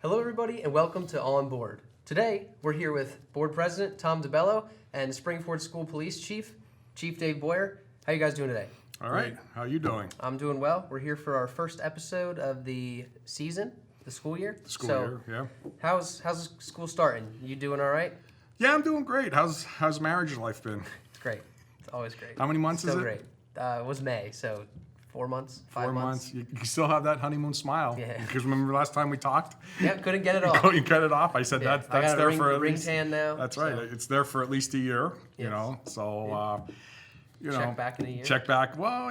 Hello, everybody, and welcome to On Board. Today, we're here with Board President Tom DeBello and Springford School Police Chief Dave Boyer. How you guys doing today? All right. How you doing? I'm doing well. We're here for our first episode of the season, the school year. Year, yeah. How's school starting? You doing all right? Yeah, I'm doing great. How's marriage life been? It's great. It's always great. How many months Still is it? great. It was May, so 4 months, 5 4 months. months. You still have that honeymoon smile. Yeah. Because remember last time we talked? Yeah, couldn't get it off. You cut it off. I said Yeah. that's I got there a for at ring least. tan now. That's right. so It's there for at least a year. You Yes. know. So. Check back in a year. Check back. Well,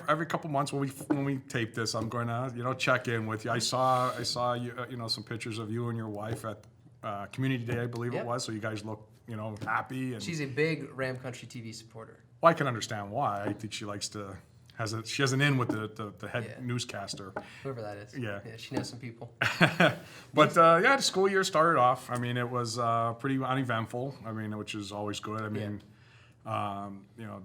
every couple months when we tape this, I'm going to check in with you. I saw you some pictures of you and your wife at Community Day, I believe Yep. it was. So you guys look happy and. She's a big Ram Country TV supporter. Well, I can understand why. I think she likes to she has an in with the head Yeah. newscaster. Whoever that is. Yeah. She knows some people. But the school year started off. I mean, it was pretty uneventful. I mean, which is always good. I mean,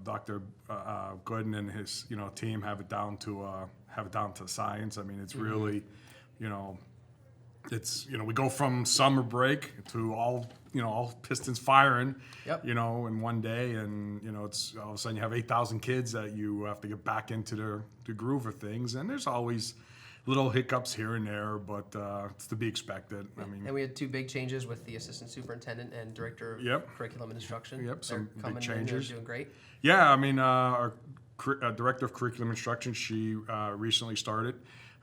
Dr. Gooden and his team have it down to science. I mean, it's really, it's we go from summer break to all pistons firing. Yep. In one day, and it's all of a sudden you have 8,000 kids that you have to get back into the groove of things, and there's always little hiccups here and there, but it's to be expected. I mean, And we had two big changes with the assistant superintendent and director of Yep. curriculum and instruction. Yep, They're some big coming in, changes. they're doing great. Yeah, I mean, our director of curriculum instruction, she recently started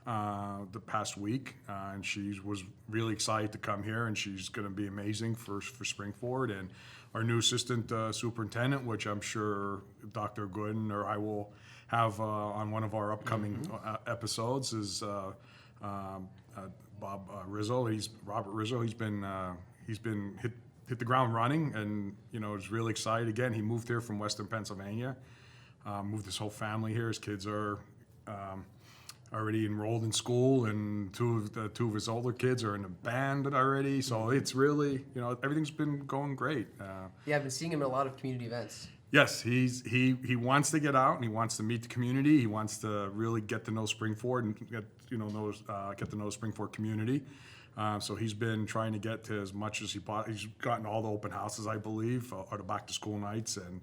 the past week, and she was really excited to come here, and she's going to be amazing for Springford. And our new assistant superintendent, which I'm sure Dr. Gooden or I will have on one of our upcoming episodes, is Bob Rizzo. Robert Rizzo. He's been hit the ground running, and is really excited. Again, he moved here from Western Pennsylvania, moved his whole family here. His kids are already enrolled in school, and two of his older kids are in a band already. So it's really everything's been going great. Yeah, I've been seeing him at a lot of community events. Yes, he wants to get out and he wants to meet the community. He wants to really get to know Springford and get to know the Springford community. So he's been trying to get to as much as he's gotten all the open houses, I believe, or the back to school nights, and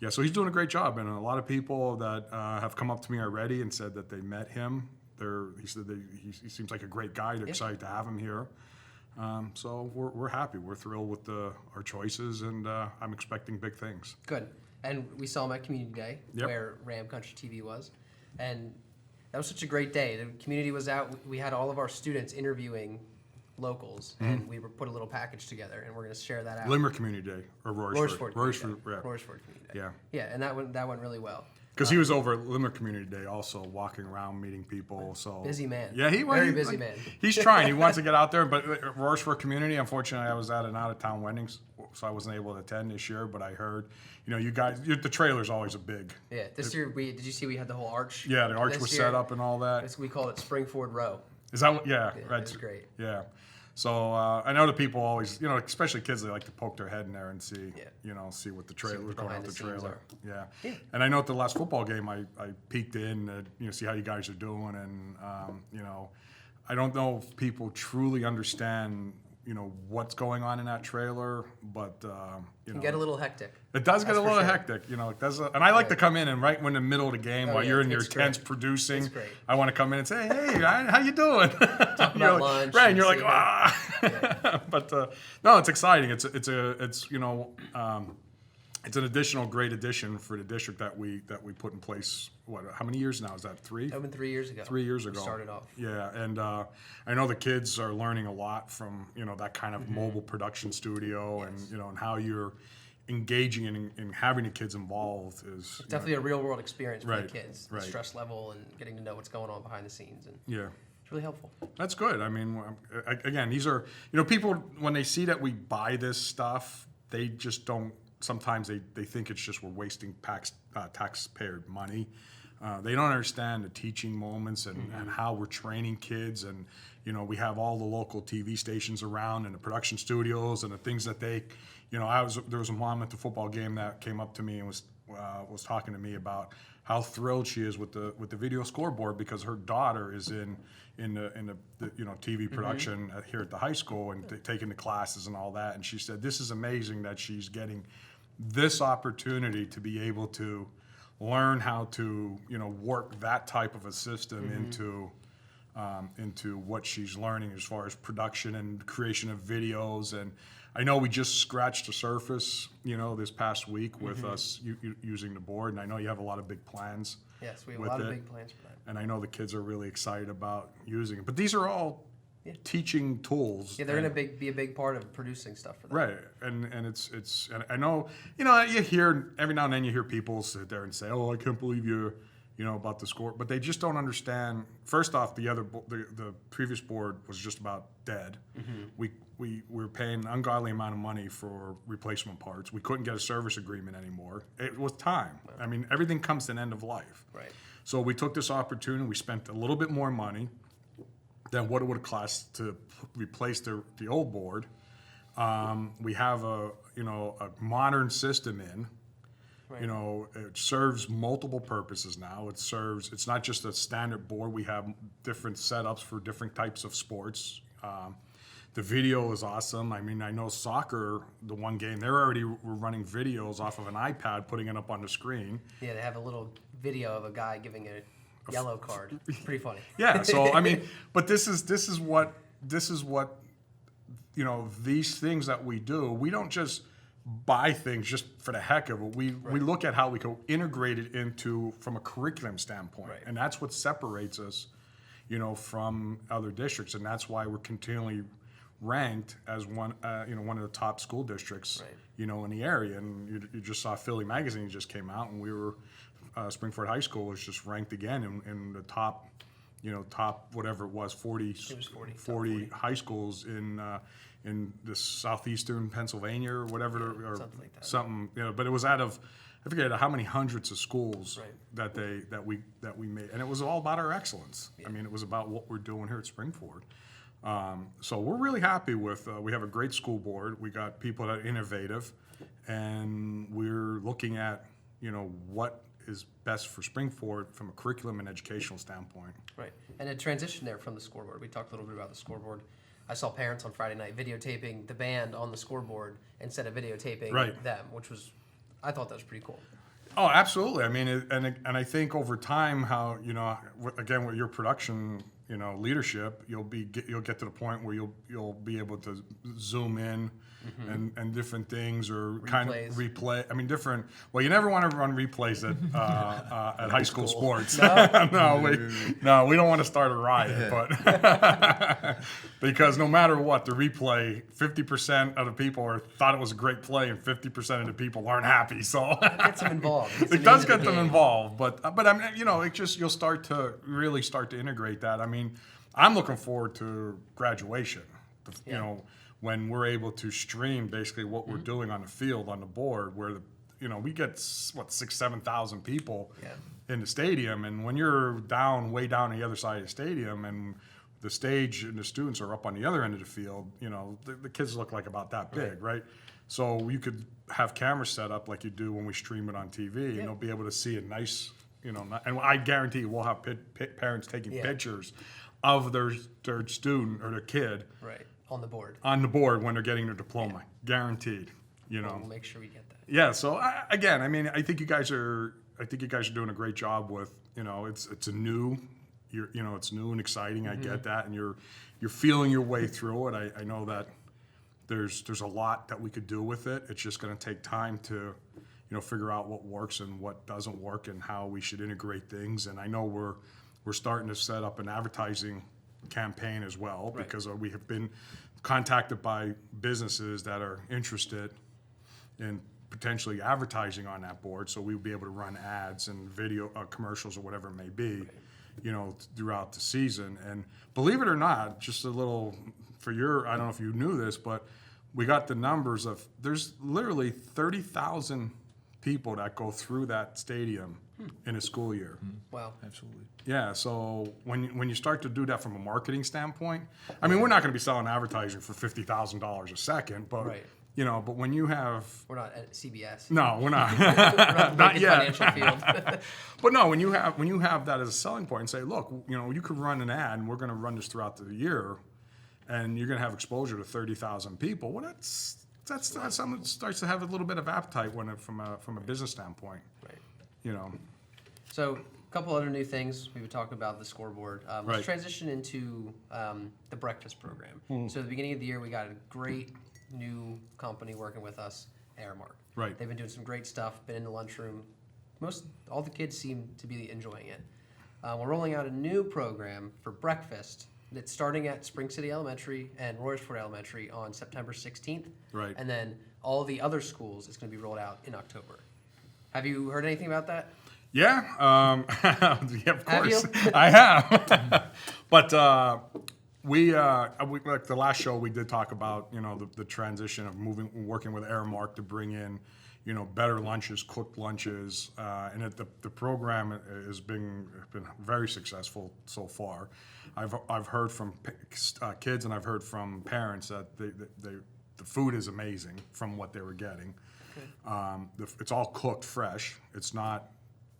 yeah, so he's doing a great job. And a lot of people that have come up to me already and said that they met him. He said he seems like a great guy. They're excited to have him here. So we're happy. We're thrilled with our choices, and I'm expecting big things. Good. And we saw him at Community Day, Yep. where Ram Country TV was. And that was such a great day. The community was out. We had all of our students interviewing locals, and we put a little package together, and we're going to share that out. Limerick Community Day or Royersford. Royersford Yeah. Community Day. Yeah. Yeah, and that went really well. Because he was over at Limerick Community Day also, walking around, meeting people. So Busy man. Yeah, Very busy man. He's trying. He wants to get out there. But Royersford Community, unfortunately, I was at an out-of-town wedding, so I wasn't able to attend this year. But I heard, you guys, the trailer's always a big. Yeah, this year did you see we had the whole arch? Yeah, the arch This was year, set up and all that. We called it Springford Row. Is that what? Yeah, Yeah, that's it was great. Yeah. So I know the people always, especially kids, they like to poke their head in there and see, see what the trailer's going behind out the the scenes trailer. are. Yeah. And I know at the last football game, I peeked in, see how you guys are doing, and I don't know if people truly understand, what's going on in that trailer, but It can get a little hectic. it does get That's a for little sure. hectic, it does. And I like to come in and right when in the middle of the game, while yeah, you're in your it's great. tents producing, It's great. I want to come in and say, "Hey, how you doing?" Talk You're about like- lunch. right? And you're like, see "Ah." But no, it's exciting. It's it's an additional great addition for the district that we put in place. How many years now? Is that 3? That happened 3 years ago. 3 years ago. We started off. Yeah, and I know the kids are learning a lot from that kind of mobile production studio, Yes. and how you're engaging and having the kids involved is Definitely a real world experience for Right, the kids. right. The stress level and getting to know what's going on behind the scenes, and yeah. it's really helpful. That's good. I mean, again, these are people when they see that we buy this stuff, they just don't. Sometimes they think it's just we're wasting taxpayer money. They don't understand the teaching moments and how we're training kids, and we have all the local TV stations around and the production studios and the things that they, there was a mom at the football game that came up to me and was talking to me about how thrilled she is with the video scoreboard because her daughter is in the TV production here at the high school and taking the classes and all that. And she said this is amazing that she's getting this opportunity to be able to learn how to work that type of a system into what she's learning as far as production and creation of videos. And I know we just scratched the surface, this past week with us using the board, and I know you have a lot of big plans. Yes, we have a lot of big plans for that. And I know the kids are really excited about using it. But these are all teaching tools. Yeah, they're going to be a big part of producing stuff for them. Right, and it's and I know you hear every now and then you hear people sit there and say, "Oh, I can't believe you about the score," but they just don't understand. First off, the previous board was just about dead. We were paying an ungodly amount of money for replacement parts. We couldn't get a service agreement anymore. It was time. I mean, everything comes to an end of life. Right. So we took this opportunity. We spent a little bit more money than what it would have cost to replace the old board. We have a modern system in. Right. It serves multiple purposes now. It's not just a standard board. We have different setups for different types of sports. The video is awesome. I mean, I know soccer, the one game, they already were running videos off of an iPad, putting it up on the screen. Yeah, they have a little video of a guy giving a yellow card. It's pretty funny. Yeah, so I mean, but this is what these things that we do. We don't just buy things just for the heck of it. We look at how we can integrate it from a curriculum standpoint, and that's what separates us, from other districts, and that's why we're continually ranked as one of the top school districts, in the area. And you just saw Philly Magazine just came out, and we were Springford High School was just ranked again in the top, top whatever it was, 40 high schools in the southeastern Pennsylvania or whatever, or something like that. Something, but it was out of, I forget how many hundreds of schools that we made, and it was all about our excellence. I mean, it was about what we're doing here at Springford. So we're really happy with. We have a great school board. We got people that are innovative, and we're looking at what is best for Springford from a curriculum and educational standpoint. Right, and a transition there from the scoreboard. We talked a little bit about the scoreboard. I saw parents on Friday night videotaping the band on the scoreboard instead of videotaping them, which was, I thought that was pretty cool. Oh, absolutely. I mean, and I think over time, how again with your production, leadership, you'll get to the point where you'll be able to zoom in and different things or kind of replay. I mean, different. Well, you never want to run replays at high school sports. No, we don't want to start a riot, but because no matter what, the replay, 50% of the people thought it was a great play, and 50% of the people aren't happy. So it gets them involved. It does get them involved, but I mean, it just you'll start to integrate that. I mean, I'm looking forward to graduation. When we're able to stream basically what we're doing on the field, on the board, where we get 6,000-7,000 people in the stadium, and when you're way down the other side of the stadium, and the stage and the students are up on the other end of the field, the kids look like about that big, right? So you could have cameras set up like you do when we stream it on TV, and they'll be able to see a nice, and I guarantee we'll have parents taking pictures of their student or their kid on the board when they're getting their diploma, guaranteed. We'll make sure we get that. Yeah. So I think you guys are doing a great job with, it's new and exciting. I get that, and you're feeling your way through it. I know that there's a lot that we could do with it. It's just going to take time to, figure out what works and what doesn't work and how we should integrate things. And I know we're starting to set up an advertising campaign as well, because we have been contacted by businesses that are interested in potentially advertising on that board. So we'll be able to run ads and video commercials or whatever it may be, throughout the season. And believe it or not, just a little I don't know if you knew this, but we got the numbers of, there's literally 30,000 people that go through that stadium in a school year. Wow. Absolutely. Yeah, so when you start to do that from a marketing standpoint, I mean, we're not going to be selling advertising for $50,000 a second, but you know, but when you have, We're not at CBS. no, we're not, We're not not in the yet. financial field. But no, when you have that as a selling point and say, look, you know, you could run an ad and we're going to run this throughout the year, and you're going to have exposure to 30,000 people. Well, that's something that starts to have a little bit of appetite from a business standpoint. Right. You know. So a couple other new things we were talking about the scoreboard. Right. Let's transition into the breakfast program. So at the beginning of the year, we got a great new company working with us, Airmark. Right. They've been doing some great stuff. Been in the lunchroom. All the kids seem to be enjoying it. We're rolling out a new program for breakfast. It's starting at Spring City Elementary and Royersford Elementary on September 16th. Right. And then all the other schools, it's going to be rolled out in October. Have you heard anything about that? Yeah, yeah, of Have course, you? I have. But we like the last show we did talk about, you know, the transition of working with Airmark to bring in, you know, better lunches, cooked lunches, and the program has been very successful so far. I've heard from kids and I've heard from parents that the food is amazing from what they were getting. Okay. It's all cooked fresh. It's not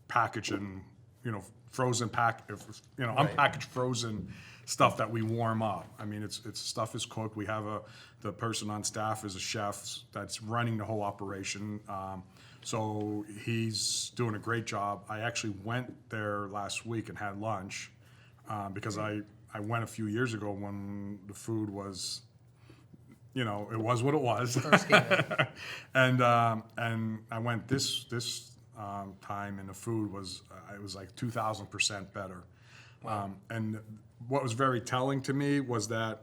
packaged and, you know, frozen unpackaged frozen stuff that we warm up. I mean, it's stuff is cooked. We have the person on staff is a chef that's running the whole operation. So he's doing a great job. I actually went there last week and had lunch because I went a few years ago when the food was, you know, it was what it was. First came in. and I went this time, and the food was it was like 2,000% better. Wow. And what was very telling to me was that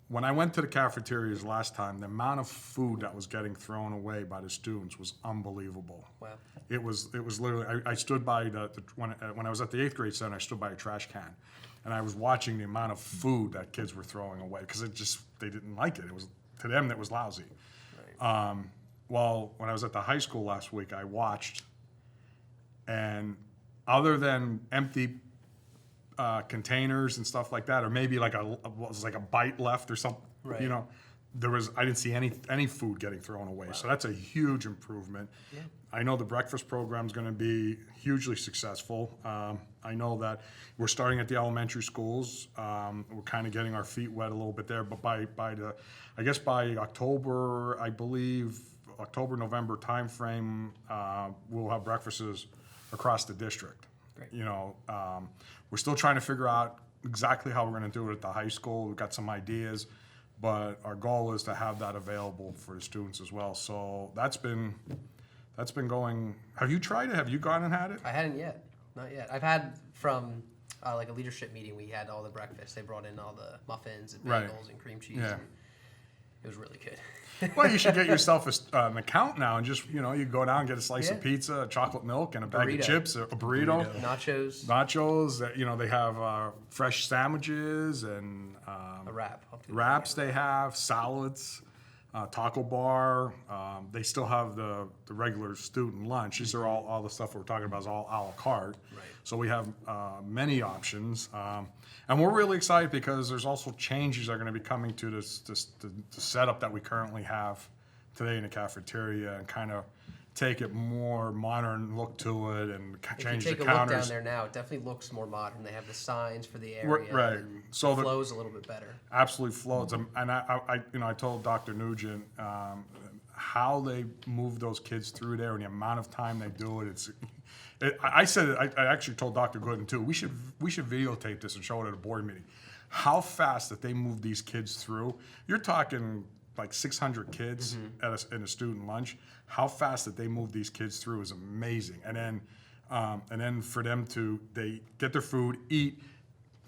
when I went to the cafeterias last time, the amount of food that was getting thrown away by the students was unbelievable. Wow. It was literally. I stood by when I was at the 8th grade center, I stood by a trash can, and I was watching the amount of food that kids were throwing away because they didn't like it. It was, to them, that was lousy. Right. Well, when I was at the high school last week, I watched, and other than empty containers and stuff like that, or maybe like a bite left or something, Right. you know, I didn't see any food getting thrown away. Wow. So that's a huge improvement. Yeah. I know the breakfast program is going to be hugely successful. I know that we're starting at the elementary schools. We're kind of getting our feet wet a little bit there, but by October, I believe October-November timeframe, we'll have breakfasts across the district. Great. You know, we're still trying to figure out exactly how we're going to do it at the high school. We've got some ideas, but our goal is to have that available for the students as well. So that's been going. Have you tried it? Have you gone and had it? I hadn't yet. Not yet. I've had from like a leadership meeting, we had all the breakfast. They brought in all the muffins and bagels Right. and cream cheese. Yeah. And it was really good. Well, you should get yourself an account now and just, you know, you go down and get a slice of Yeah. pizza, chocolate milk, and a bag Burrito. of chips, a burrito. Nachos. You know, they have fresh sandwiches and A wrap. I'll do that. wraps they have, salads, taco bar. They still have the regular student lunch. These are all the stuff we're talking about is all a la carte. Right. So we have many options. And we're really excited because there's also changes that are going to be coming to the setup that we currently have today in the cafeteria and kind of take it more modern look to it and change the If you take a look counters. down there now, it definitely looks more modern. They have the signs for the area. Right. And So it the- flows a little bit better. Absolutely floats. And I told Dr. Nugent how they move those kids through there and the amount of time they do it. I actually told Dr. Gooden too. We should videotape this and show it at a board meeting. How fast that they move these kids through. You're talking like 600 kids in a student lunch. How fast that they move these kids through is amazing. And then for them they get their food, eat,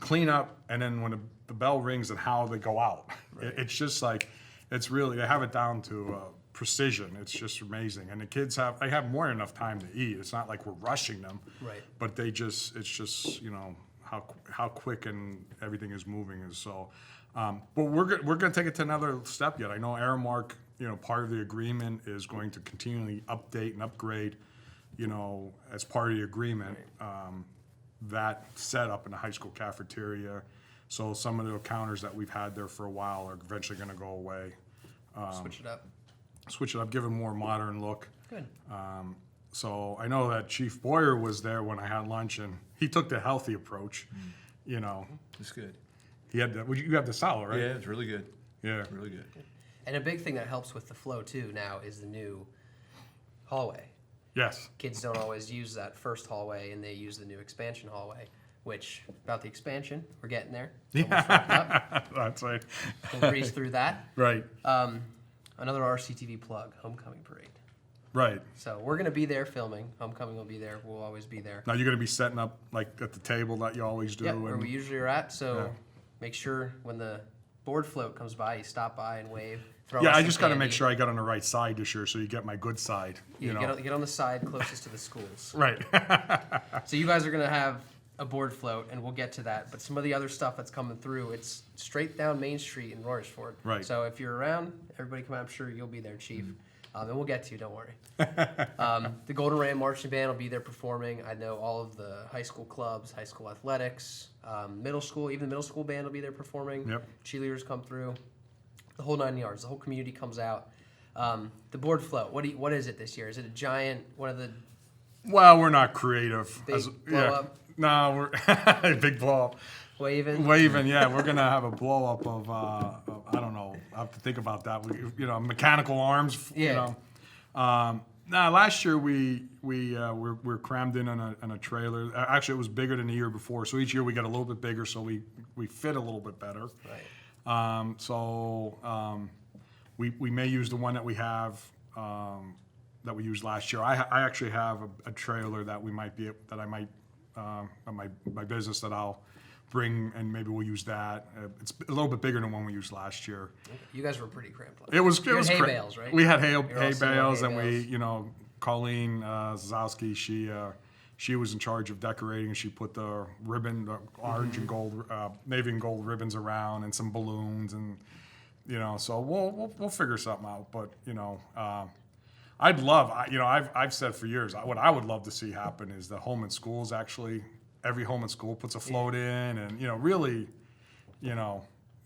clean up, and then when the bell rings and how they go out. Right. It's just like, it's really, they have it down to precision. It's just amazing. And the kids have more than enough time to eat. It's not like we're rushing them. Right. But it's just, you know, how quick and everything is moving is so. But we're going to take it to another step yet. I know Aramark, you know, part of the agreement is going to continually update and upgrade, you know, as part of the agreement, that setup in the high school cafeteria. So some of the counters that we've had there for a while are eventually going to go away. Switch it up. switch it up, give it a more modern look. Good. So I know that Chief Boyer was there when I had lunch, and he took the healthy approach. You know, It's good. he had the, well, you have the salad, right? Yeah, it's really good. Yeah. Really good. And a big thing that helps with the flow too now is the new hallway. Yes. Kids don't always use that first hallway, and they use the new expansion hallway. Which, about the expansion, we're getting there. Yeah. That's right. We'll breeze through that. Right. Another RCTV plug, Homecoming Parade. Right. So we're going to be there filming. Homecoming will be there. We'll always be there. Now you're going to be setting up like at the table that you always do. Yeah, where we usually are at. So Yeah. make sure when the board float comes by, you stop by and wave. Throw Yeah, us I some just got to make candy. sure I got on the right side this year, so you get my good side. You know. Get on the side closest to the schools. Right. So you guys are going to have a board float, and we'll get to that. But some of the other stuff that's coming through, it's straight down Main Street in Royersford. Right. So if you're around, everybody come out. I'm sure you'll be there, Chief. And we'll get to you, don't worry. The Golden Ram Marching Band will be there performing. I know all of the high school clubs, high school athletics, middle school, even the middle school band will be there performing. Yep. Cheerleaders come through. The whole 9 yards. The whole community comes out. The board float, what is it this year? Is it a giant, one of the Well, we're not creative. Big blow up? No, we're big blow up. waving? Waving, yeah, we're gonna have a blow up of I don't know. I have to think about that. Mechanical arms. Yeah. You know. Last year we're crammed in on a trailer. Actually, it was bigger than the year before. So each year we get a little bit bigger, so we fit a little bit better. Right. We may use the one that we have that we used last year. I actually have a trailer that I might at my business that I'll bring, and maybe we'll use that. It's a little bit bigger than one we used last year. You guys were pretty cramped. It was You had hay cra- bales, right? We had hay You're hay also doing bales, hay and bales. Colleen Zazowski, she was in charge of decorating. She put the ribbon, the orange and gold, navy and gold ribbons around, and some balloons, and so we'll figure something out. But I'd love, I've said for years, what I would love to see happen is the home and schools actually, every home and school puts a float in, and really,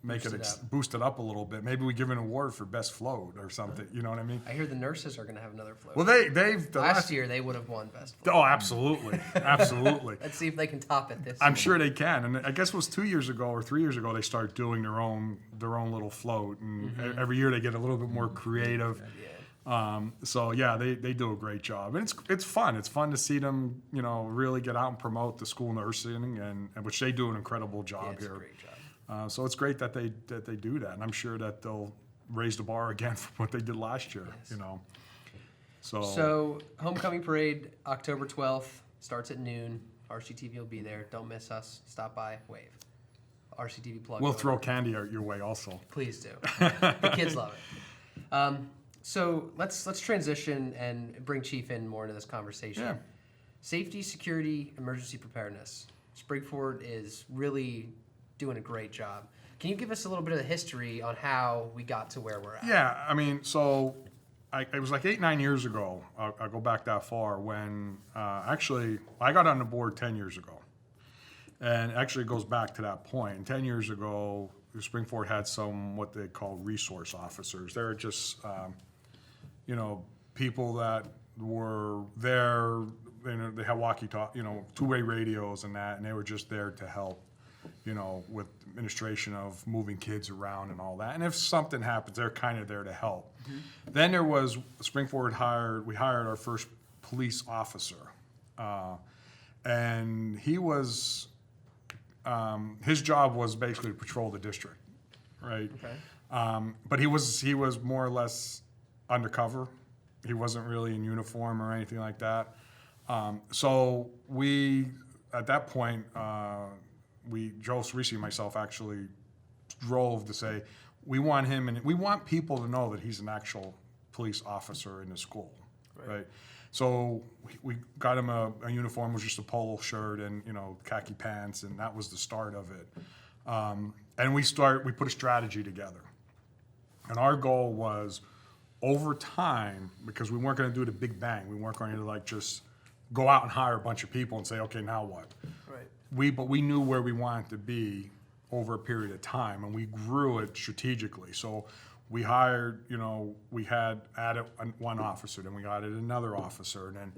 make Boost it it up. boost it up a little bit. Maybe we give an award for best float or something. You know what I mean? I hear the nurses are going to have another float. Well, they've Last year they would have won best float. Oh, absolutely, absolutely. Let's see if they can top it this I'm year. sure they can, and I guess it was 2 years ago or 3 years ago they started doing their own little float, and every year they get a little bit more creative. Yeah. So yeah, they do a great job, and it's fun. It's fun to see them, really get out and promote the school nursing, and which they do an incredible job Yeah, it's here. a great job. So it's great that they do that, and I'm sure that they'll raise the bar again from what they did last year. Yes. So Homecoming Parade, October 12th, starts at noon. RCTV will be there. Don't miss us. Stop by, wave. RCTV plug. we'll going. throw candy out your way also. Please do. The kids love it. So let's transition and bring Chief in more into this conversation. Yeah. Safety, security, emergency preparedness. Springford is really doing a great job. Can you give us a little bit of the history on how we got to where we're at? Yeah, I mean, so it was like 8-9 years ago. I'll go back that far when actually I got on the board 10 years ago, and actually it goes back to that point. And 10 years ago, Springford had some what they call resource officers. They're just people that were there. They had walkie-talkie, two-way radios and that, and they were just there to help. With administration of moving kids around and all that. And if something happens, they're kind of there to help. Mm-hmm. Then there was, Springford we hired our first police officer. And he was, his job was basically to patrol the district, right? Okay. But he was more or less undercover. He wasn't really in uniform or anything like that. So we, at that point, Joe Cerisi and myself actually drove to say, we want him, and we want people to know that he's an actual police officer in the school, right? So we got him a uniform, was just a polo shirt and khaki pants, and that was the start of it. And we put a strategy together, and our goal was over time, because we weren't going to do the big bang, we weren't going to just go out and hire a bunch of people and say, okay, now what? Right. But we knew where we wanted to be over a period of time, and we grew it strategically. So we hired, we had added one officer, then we added another officer, and then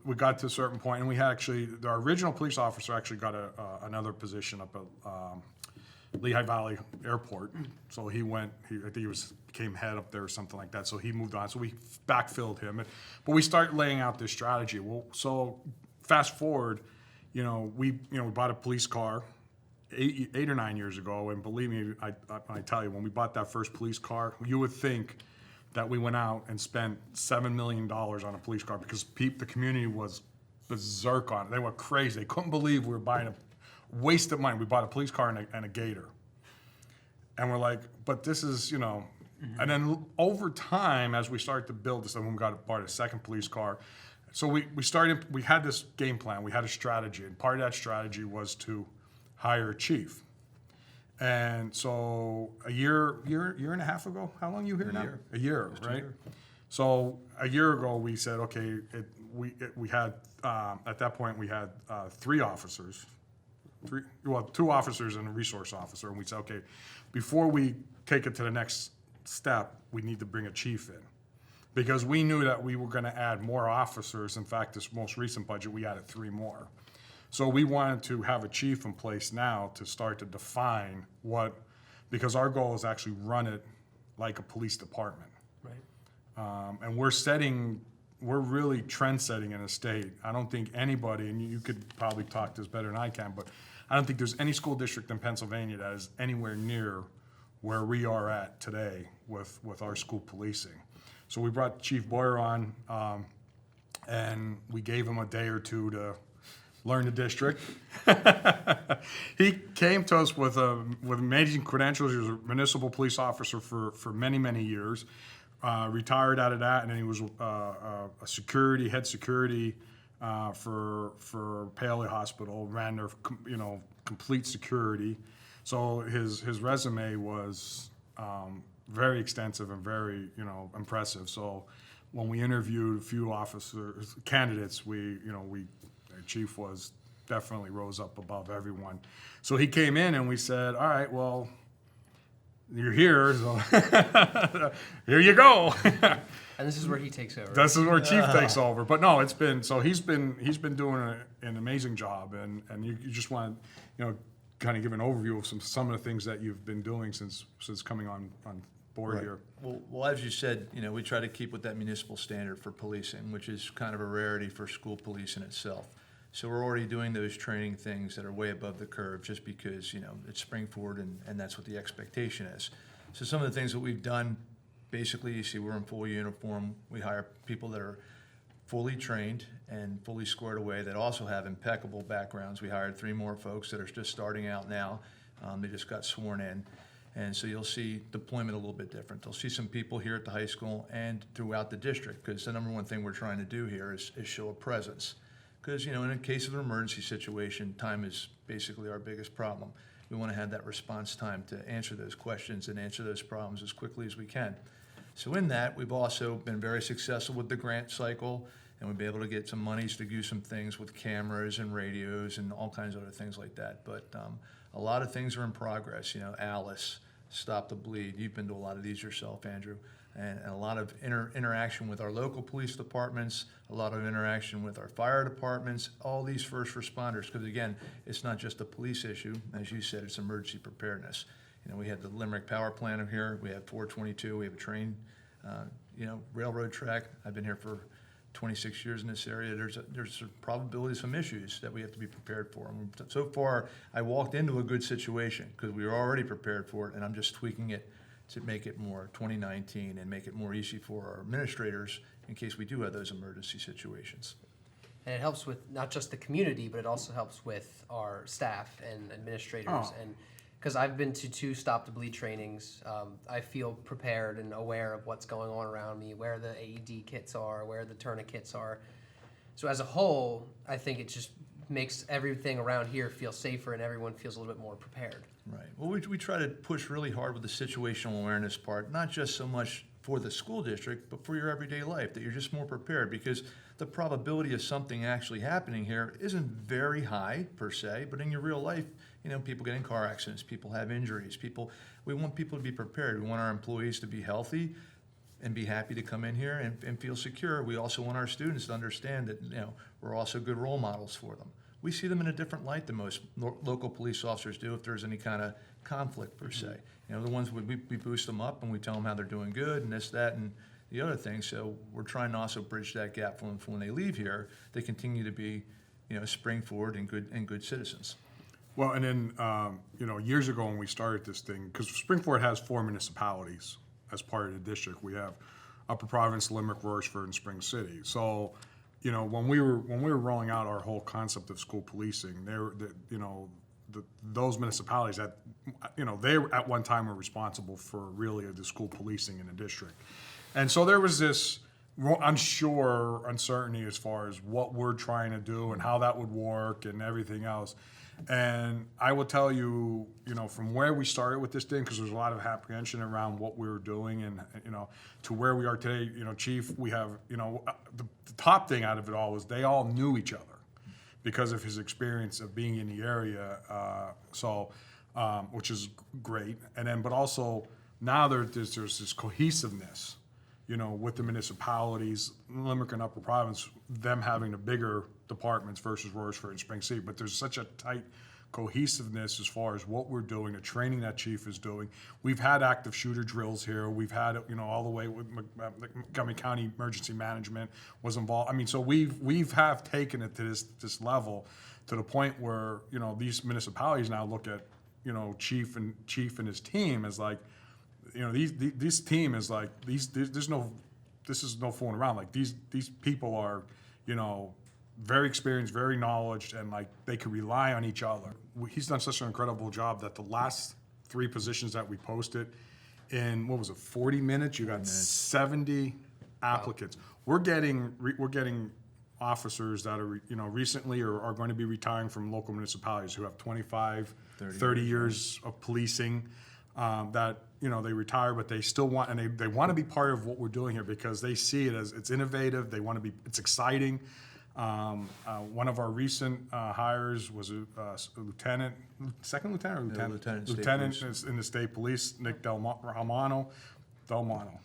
we got to a certain point, and we had our original police officer actually got another position up at Lehigh Valley Airport. So I think he became head up there or something like that. So he moved on. So we backfilled him, but we started laying out this strategy. Well, so fast forward, we bought a police car 8 or 9 years ago, and believe me, I tell you, when we bought that first police car, you would think that we went out and spent $7 million on a police car because the community was berserk on it. They were crazy. They couldn't believe we were buying a waste of money. We bought a police car and a Gator. And we're like, but this is, And then over time, as we started to build this, then we bought a second police car. So we had this game plan, we had a strategy, and part of that strategy was to hire a chief. And so a year and a half ago, how long you here now? A year, right? So a year ago, we said, okay, we had, at that point, we had 3 officers, 2 officers and a resource officer. And we said, okay, before we take it to the next step, we need to bring a chief in. Because we knew that we were gonna add more officers. In fact, this most recent budget, we added 3 more. So we wanted to have a chief in place now to start to define because our goal is actually run it like a police department. Right. And we're really trend setting in a state. I don't think anybody, and you could probably talk this better than I can, but I don't think there's any school district in Pennsylvania that is anywhere near where we are at today with our school policing. So we brought Chief Boyer on, and we gave him a day or 2 to learn the district. He came to us with amazing credentials. He was a municipal police officer for many, many years. Retired out of that, and then he was a head security for Paley Hospital. Ran their complete security. So his resume was very extensive and very impressive. So when we interviewed a few candidates, Chief was definitely rose up above everyone. So he came in and we said, all right, well, you're here, so here you go. And this is where he takes over. This is where Chief takes over. But no, he's been doing an amazing job, and you just want to kind of give an overview of some of the things that you've been doing since coming on board here. Well, as you said, we try to keep with that municipal standard for policing, which is kind of a rarity for school police in itself. So we're already doing those training things that are way above the curve just because, it's spring forward and that's what the expectation is. So some of the things that we've done, basically, you see we're in full uniform. We hire people that are fully trained and fully squared away that also have impeccable backgrounds. We hired 3 more folks that are just starting out now. They just got sworn in. And so you'll see deployment a little bit different. You'll see some people here at the high school and throughout the district, because the number one thing we're trying to do here is show a presence. Because, in a case of an emergency situation, time is basically our biggest problem. We want to have that response time to answer those questions and answer those problems as quickly as we can. So in that, we've also been very successful with the grant cycle, and we've been able to get some monies to do some things with cameras and radios and all kinds of other things like that. But a lot of things are in progress. Alice, Stop the Bleed. You've been to a lot of these yourself, Andrew. And a lot of interaction with our local police departments, a lot of interaction with our fire departments, all these first responders, because again, it's not just a police issue. As you said, it's emergency preparedness. We had the Limerick Power Plant here, we have 422, we have a train, railroad track. I've been here for 26 years in this area. There's a probability of some issues that we have to be prepared for. And so far, I walked into a good situation because we were already prepared for it, and I'm just tweaking it to make it more 2019 and make it more easy for our administrators in case we do have those emergency situations. And it helps with not just the community, but it also helps with our staff and administrators. Oh. And because I've been to 2 Stop the Bleed trainings, I feel prepared and aware of what's going on around me, where the AED kits are, where the tourniquets are. So as a whole, I think it just makes everything around here feel safer and everyone feels a little bit more prepared. Right. Well, we try to push really hard with the situational awareness part, not just so much for the school district, but for your everyday life, that you're just more prepared. Because the probability of something actually happening here isn't very high per se, but in your real life, you know, people get in car accidents, people have injuries, we want people to be prepared. We want our employees to be healthy and be happy to come in here and feel secure. We also want our students to understand that, you know, we're also good role models for them. We see them in a different light than most local police officers do if there's any kind of conflict per se. You know, the ones we boost them up and we tell them how they're doing good and this, that, and the other thing. So we're trying to also bridge that gap for when they leave here, they continue to be, you know, spring forward and good citizens. Well, and then, you know, years ago when we started this thing, because Springford has 4 municipalities as part of the district. We have Upper Providence, Limerick, Royersford, and Spring City. So, you know, when we were rolling out our whole concept of school policing, those municipalities that, you know, they at one time were responsible for really the school policing in the district. And so there was this uncertainty as far as what we're trying to do and how that would work and everything else. And I will tell you, you know, from where we started with this thing, because there's a lot of apprehension around what we were doing and, you know, to where we are today, you know, Chief, we have, you know, the top thing out of it all was they all knew each other because of his experience of being in the area, which is great. And then, but also now there's this cohesiveness, you know, with the municipalities, Limerick and Upper Providence, them having the bigger departments versus Royersford and Spring City. But there's such a tight cohesiveness as far as what we're doing, the training that Chief is doing. We've had active shooter drills here. We've had, you know, all the way with Montgomery County Emergency Management was involved. I mean, so we've taken it to this level to the point where, you know, these municipalities now look at, you know, Chief and his team as like, you know, this team is like this is no fooling around. Like these people are, you know, very experienced, very knowledgeable, and like they can rely on each other. He's done such an incredible job that the last 3 positions that we posted in 40 minutes, you got 70 applicants. We're getting officers that are, you know, recently or are going to be retiring from local municipalities who have 25, 30 years of policing. That, you know, they retire, but they still want, and they want to be part of what we're doing here because they see it as it's innovative. They want to be, it's exciting. One of our recent hires was a lieutenant, second lieutenant or lieutenant? Yeah, Lieutenant in the state police, Nick Del Romano. Del Romano.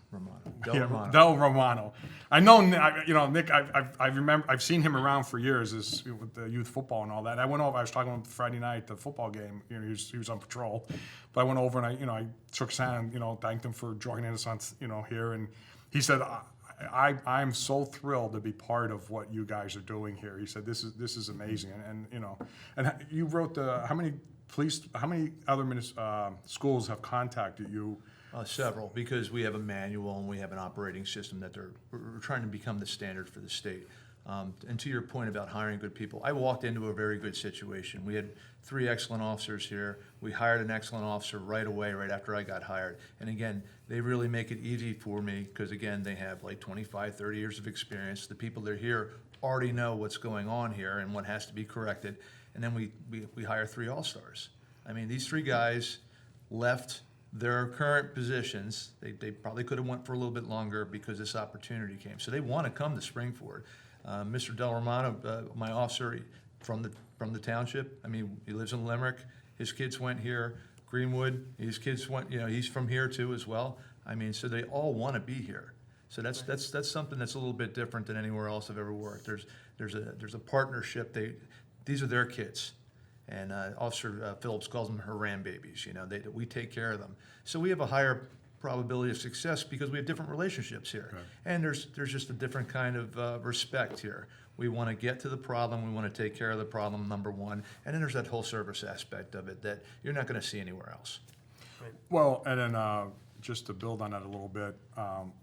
I know, you know, Nick. I remember. I've seen him around for years, with the youth football and all that. I went over. I was talking with him Friday night at the football game. You know, he was on patrol, but I went over and I shook his hand. You know, thanked him for joining us on, you know, here, and he said, I'm so thrilled to be part of what you guys are doing here. He said, this is amazing, and you know, and you wrote how many other schools have contacted you? Several, because we have a manual and we have an operating system that we're trying to become the standard for the state. And to your point about hiring good people, I walked into a very good situation. We had 3 excellent officers here. We hired an excellent officer right away, right after I got hired. And again, they really make it easy for me because, again, they have like 25, 30 years of experience. The people that are here already know what's going on here and what has to be corrected. And then we hire 3 all-stars. I mean, these 3 guys left their current positions. They probably could have went for a little bit longer because this opportunity came. So they want to come to Springford. Mr. Del Romano, my officer from the township. I mean, he lives in Limerick. His kids went here. Greenwood, his kids went. You know, he's from here too as well. I mean, so they all want to be here. So that's something that's a little bit different than anywhere else I've ever worked. There's a partnership. These are their kids. And Officer Phillips calls them her ram babies. You know, we take care of them. So we have a higher probability of success because we have different relationships here. Right. And there's just a different kind of respect here. We want to get to the problem. We want to take care of the problem, number one. And then there's that whole service aspect of it that you're not going to see anywhere else. Right. Well, and then just to build on that a little bit,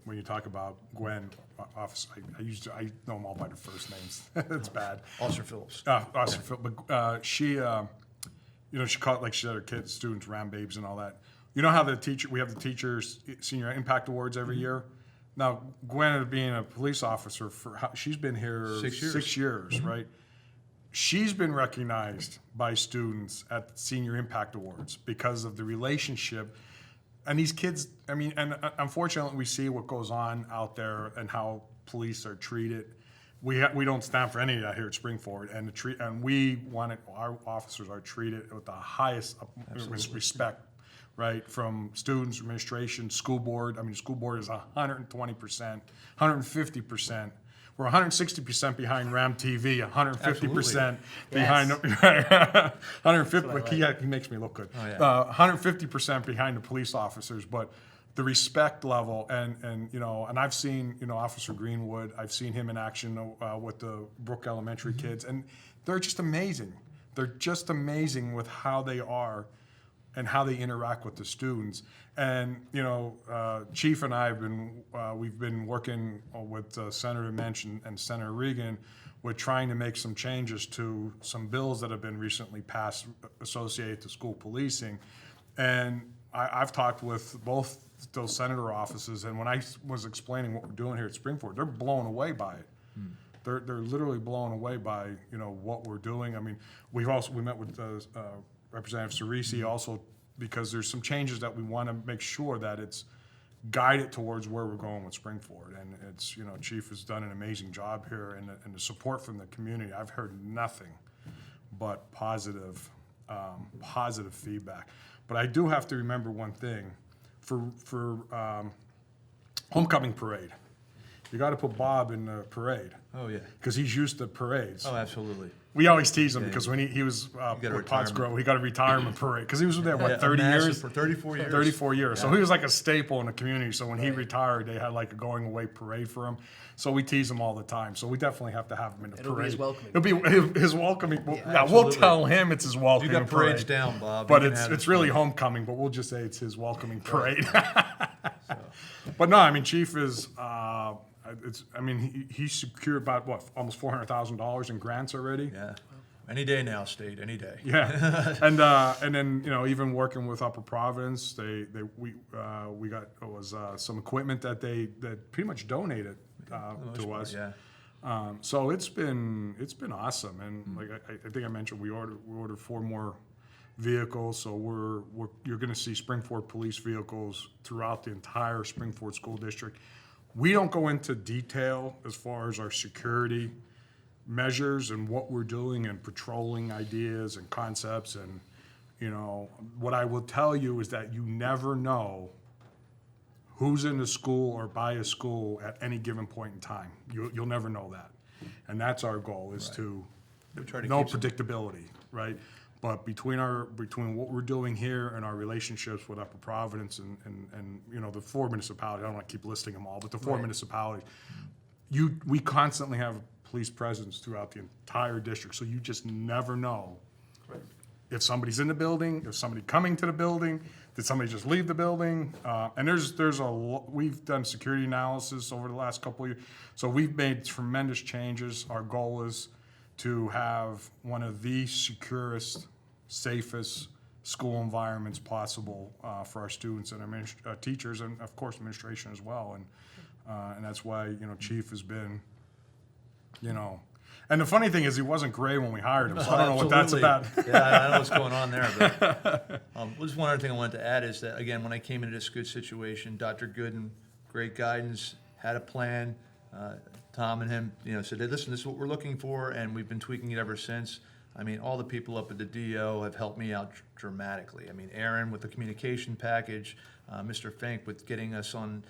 when you talk about Gwen, officer, I know them all by their first names. It's bad. Officer Phillips. Officer Phillips, but she, you know, she called, like she said, her kids, students, ram babes and all that. You know how we have the teachers senior impact awards every year. Now, Gwen, being a police officer, she's been here 6 years, right? She's been recognized by students at Senior Impact Awards because of the relationship. And these kids, I mean, and unfortunately we see what goes on out there and how police are treated. we don't stand for any of that here at Springford, and we want it, our officers are treated with the highest respect, right? From students, administration, school board. I mean, school board is 120%, 150%. We're 160% behind Ram TV, 150% behind, Yes. 150. He makes me look good. 150% behind the police officers, but the respect level and I've seen Officer Greenwood. I've seen him in action with the Brook Elementary kids, and they're just amazing. They're just amazing with how they are and how they interact with the students. And Chief and I we've been working with Senator Mensch and Senator Regan with trying to make some changes to some bills that have been recently passed associated to school policing. And I've talked with both those senator offices, and when I was explaining what we're doing here at Springford, they're blown away by it. They're literally blown away by what we're doing. I mean, we met with Representative Cerisi also, because there's some changes that we want to make sure that it's guided towards where we're going with Springford. And it's Chief has done an amazing job here, and the support from the community. I've heard nothing but positive feedback. But I do have to remember one thing. For homecoming parade, you got to put Bob in the parade. Oh, yeah. Because he's used to parades. Oh, absolutely. We always tease him because when he was with Pottsgrove, he got a retirement parade because he was there 30 years? For 34 years. 34 years. So he was like a staple in the community. So when he retired, they had like a going away parade for him. So we tease him all the time. So we definitely have to have him in the parade. It'll be his welcoming. It'll be his welcoming. We'll tell him it's his welcoming You got parades parade. down, Bob. But it's really homecoming. But we'll just say it's his welcoming parade. But no, I mean, Chief is. He secured about almost $400,000 in grants already. Yeah. Any day now, state. Any day. Yeah, and then even working with Upper Providence, we got some equipment that that pretty much donated to us. Yeah. So it's been awesome, and like I think I mentioned, we ordered 4 more vehicles. So you're going to see Springford police vehicles throughout the entire Springford School District. We don't go into detail as far as our security measures and what we're doing and patrolling ideas and concepts. And, what I will tell you is that you never know who's in the school or by a school at any given point in time. You'll never know that. And that's our goal, is to no predictability, right? But between what we're doing here and our relationships with Upper Providence and the 4 municipalities, I don't want to keep listing them all, but the 4 municipalities, we constantly have police presence throughout the entire district. So you just never know if somebody's in the building, if somebody coming to the building, did somebody just leave the building? And we've done security analysis over the last couple of years. So we've made tremendous changes. Our goal is to have one of the securest, safest school environments possible for our students and our teachers, and of course administration as well. And that's why Chief has been, And the funny thing is, he wasn't gray when we hired him, so I don't know what that's about. Yeah, I don't know what's going on there. But just one other thing I wanted to add is that, again, when I came into this good situation, Dr. Gooden, great guidance, had a plan. Tom and him, said, hey, listen, this is what we're looking for, and we've been tweaking it ever since. I mean, all the people up at the DO have helped me out dramatically. I mean, Aaron with the communication package, Mr. Fink with getting us on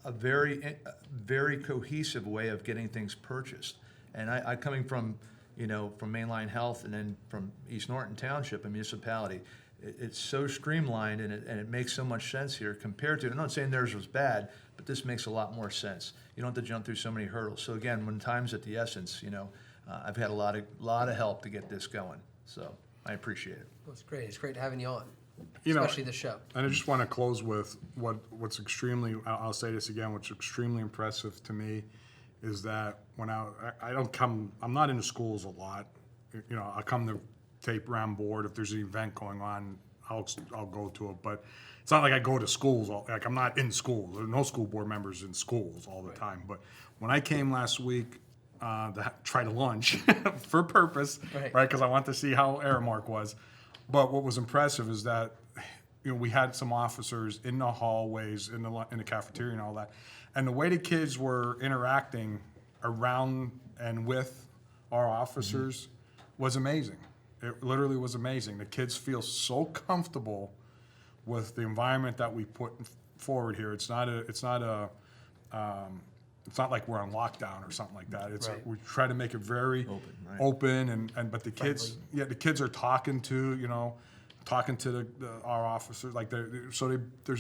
a very, very cohesive way of getting things purchased. And I coming from, from Mainline Health and then from East Norton Township, a municipality, it's so streamlined and it makes so much sense here compared to, I'm not saying theirs was bad, but this makes a lot more sense. You don't have to jump through so many hurdles. So again, when time's at the essence, I've had a lot of help to get this going. So I appreciate it. Well, it's great. It's great having you on, especially the show. And I just want to close with what's extremely, I'll say this again, what's extremely impressive to me is that when I'm not in the schools a lot. I come to tape Ram board. If there's an event going on, I'll go to it. But it's not like I go to schools. Like I'm not in schools. There are no school board members in schools all the time. But when I came last week to try to lunch for purpose, right? Because I want to see how Aramark was. But what was impressive is that we had some officers in the hallways, in the cafeteria and all that. And the way the kids were interacting around and with our officers was amazing. It literally was amazing. The kids feel so comfortable with the environment that we put forward here. It's not like we're on lockdown or something like that. Right. We try to make it very Open, right. open, but the kids, the kids are talking to our officers, like there's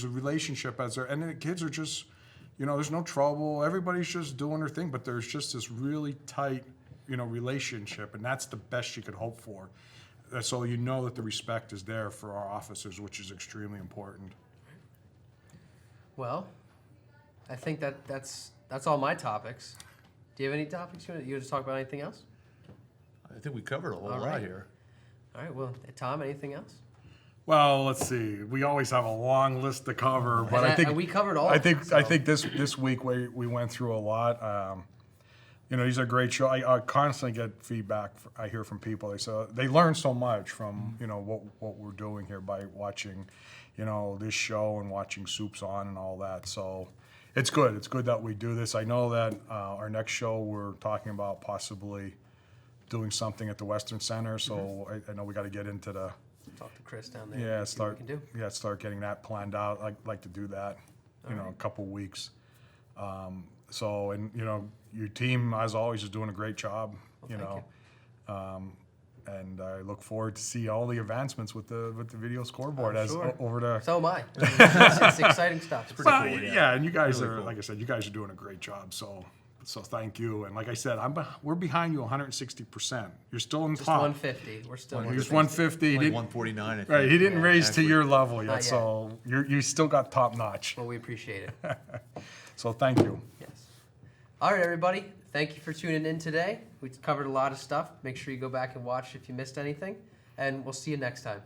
a relationship and the kids are just, there's no trouble. Everybody's just doing their thing, but there's just this really tight, relationship, and that's the best you could hope for. So that the respect is there for our officers, which is extremely important. Well, I think that's all my topics. Do you have any topics you want to talk about? Anything else? I think we covered a whole All lot right. here. All right. Well, Tom, anything else? Well, let's see. We always have a long list to cover, but And I think we covered all. I of think it, so. I think this week we went through a lot. These are great shows. I constantly get feedback. I hear from people. They learn so much from what we're doing here by watching, this show and watching Soups On and all that. So it's good. It's good that we do this. I know that our next show we're talking about possibly doing something at the Western Center. So I know we got to get into the. Talk to Chris down there. Yeah, see what we can do. start getting that planned out. I'd like to do that, a couple weeks. Your team, as always, is doing a great job. Well, thank And I look forward to see all the advancements with the video scoreboard Sure. over the. So am I. It's exciting stuff. It's Well, cool, yeah. yeah, and you guys Really are, cool. like I said, you guys are doing a great job. So thank you. And like I said, we're behind you 160%. You're still in Just top. 150. We're still. He was 150. He Like didn't, 149, I think. right, he didn't Yeah, raise to actually. your level yet, Not yet. so you still got top notch. Well, we appreciate it. So thank you. Yes. All right, everybody. Thank you for tuning in today. We covered a lot of stuff. Make sure you go back and watch if you missed anything. And we'll see you next time.